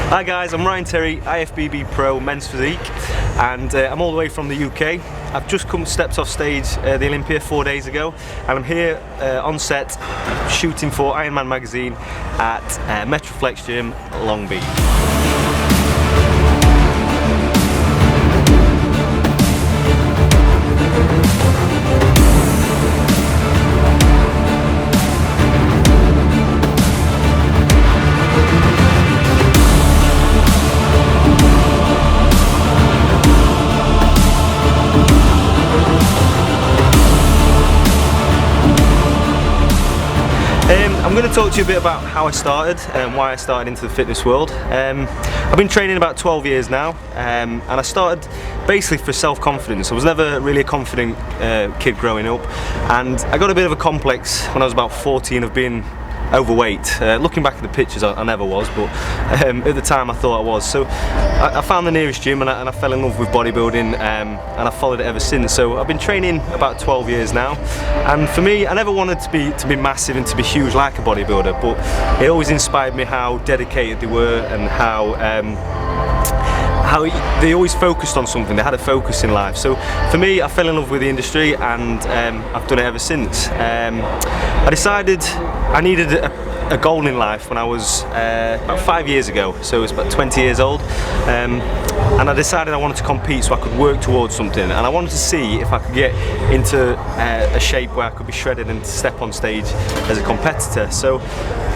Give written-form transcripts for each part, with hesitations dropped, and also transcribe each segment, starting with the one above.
Hi guys, I'm Ryan Terry, IFBB Pro Men's Physique, and I'm all the way from the UK. I've just stepped off stage the Olympia 4 days ago, and I'm here on set shooting for Ironman magazine at Metroflex Gym, Long Beach. I'm going to talk to you a bit about how I started and why I started into the fitness world. I've been training about 12 years now, and I started basically for self-confidence. I was never really a confident kid growing up, and I got a bit of a complex when I was about 14 of being overweight. Looking back at the pictures, I never was, but at the time I thought I was. So I found the nearest gym and I fell in love with bodybuilding, and I followed it ever since. So I've been training about 12 years now, and for me, I never wanted to be massive and to be huge like a bodybuilder, but it always inspired me how dedicated they were and how they always focused on something. They had a focus in life. So for me, I fell in love with the industry, and I've done it ever since. I decided I needed a goal in life when I was about 5 years ago, so I was about 20 years old, and I decided I wanted to compete so I could work towards something, and I wanted to see if I could get into a shape where I could be shredded and step on stage as a competitor. So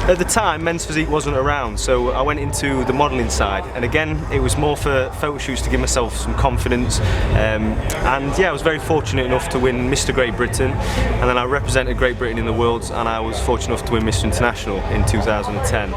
at the time, Men's Physique wasn't around, so I went into the modelling side, and again it was more for photo shoots to give myself some confidence, and yeah, I was very fortunate enough to win Mr. Great Britain, and then I represented Great Britain in the Worlds, and I was fortunate enough to win Mr. International in 2010.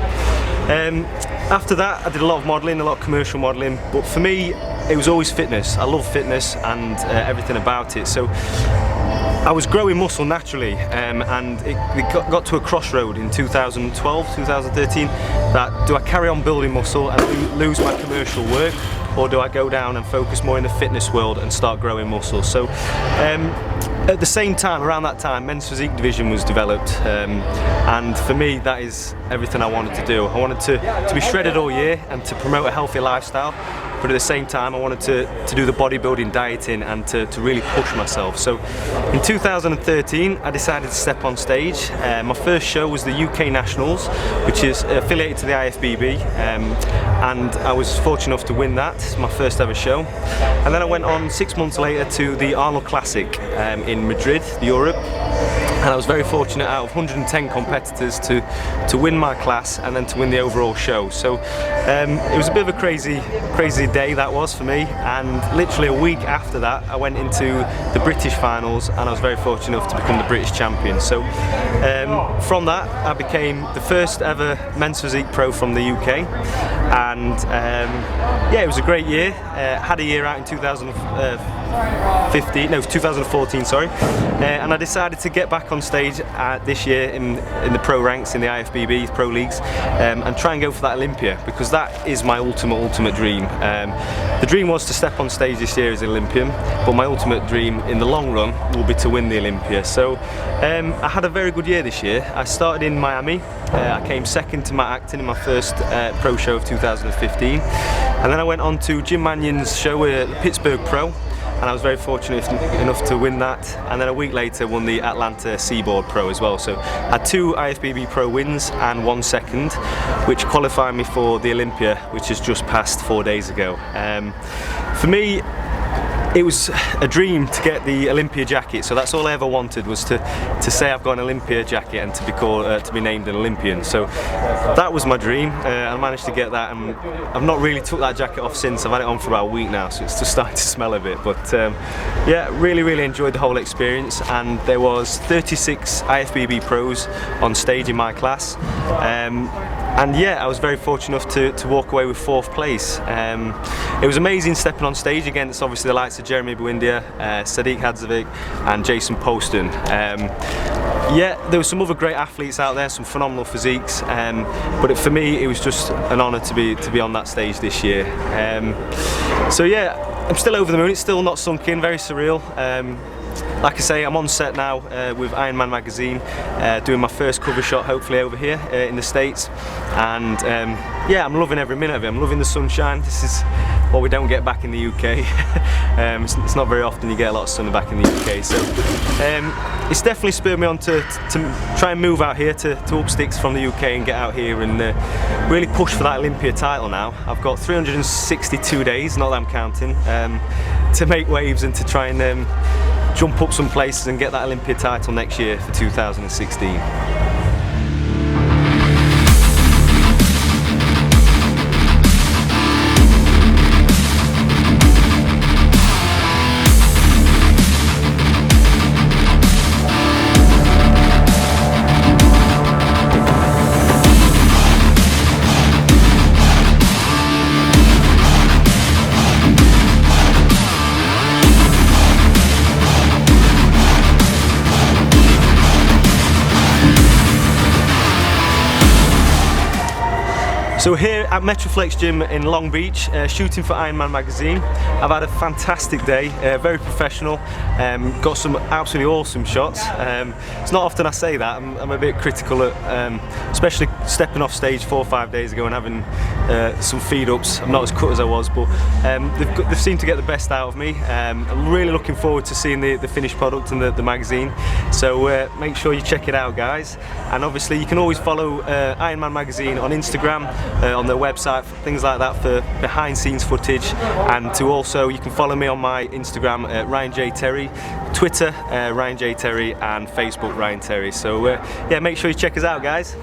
After that I did a lot of modelling, a lot of commercial modelling, but for me it was always fitness. I love fitness and everything about it. So I was growing muscle naturally, and it got to a crossroad in 2012, 2013, that do I carry on building muscle and lose my commercial work, or do I go down and focus more in the fitness world and start growing muscle? So at the same time, around that time, Men's Physique division was developed, and for me that is everything I wanted to do. I wanted to be shredded all year and to promote a healthy lifestyle, but at the same time I wanted to do the bodybuilding, dieting, and to really push myself. So in 2013 I decided to step on stage. My first show was the UK Nationals, which is affiliated to the IFBB, and I was fortunate enough to win that. It's my first ever show. And then I went on 6 months later to the Arnold Classic in Madrid, Europe, and I was very fortunate out of 110 competitors to win my class and then to win the overall show. So it was a bit of a crazy day that was for me, and literally a week after that I went into the British finals, and I was very fortunate enough to become the British champion. So from that I became the first ever Men's Physique Pro from the UK, and yeah, it was a great year. Had a year out in 2014, sorry, and I decided to get back on stage this year in the pro ranks, in the IFBB Pro Leagues, and try and go for that Olympia, because that is my ultimate dream. The dream was to step on stage this year as an Olympian, but my ultimate dream in the long run will be to win the Olympia. So I had a very good year this year. I started in Miami. I came second to Matt Acton in my first pro show of 2015, and then I went on to Jim Mannion's show at the Pittsburgh Pro, and I was very fortunate enough to win that, and then a week later won the Atlanta Seaboard Pro as well. So I had 2 IFBB Pro wins and 1 second, which qualified me for the Olympia, which has just passed 4 days ago. For me, it was a dream to get the Olympia jacket, so that's all I ever wanted, was to say I've got an Olympia jacket and to be named an Olympian. So that was my dream. I managed to get that, and I've not really took that jacket off since. I've had it on for about a week now, so it's just starting to smell a bit. But yeah, really enjoyed the whole experience, and there was 36 IFBB pros on stage in my class. And yeah, I was very fortunate enough to walk away with 4th place. It was amazing stepping on stage against obviously the likes of Jeremy Buendia, Sadiq Hadzovic and Jason Poston. Yeah, there were some other great athletes out there, some phenomenal physiques, but for me it was just an honour to be on that stage this year. So yeah, I'm still over the moon. It's still not sunk in, very surreal. like I say, I'm on set now with Ironman magazine, doing my first cover shot hopefully over here in the States, and yeah, I'm loving every minute of it. I'm loving the sunshine. This is what we don't get back in the UK. It's not very often you get a lot of sun back in the UK, so it's definitely spurred me on to try and move out here to up sticks from the UK and get out here and really push for that Olympia title now. I've got 362 days, not that I'm counting, to make waves and to try and jump up some places and get that Olympia title next year for 2016. So here at Metroflex Gym in Long Beach, shooting for Ironman magazine. I've had a fantastic day, very professional, got some absolutely awesome shots. It's not often I say that. I'm a bit critical at, especially stepping off stage 4 or 5 days ago and having some feed ups. I'm not as cut as I was, but they've seemed to get the best out of me. I'm really looking forward to seeing the finished product and the magazine. So make sure you check it out, guys. And obviously you can always follow Ironman magazine on Instagram, on their website, things like that, for behind scenes footage, and to also you can follow me on my Instagram Ryan J Terry, Twitter Ryan J Terry, and Facebook Ryan Terry. So yeah, make sure you check us out, guys.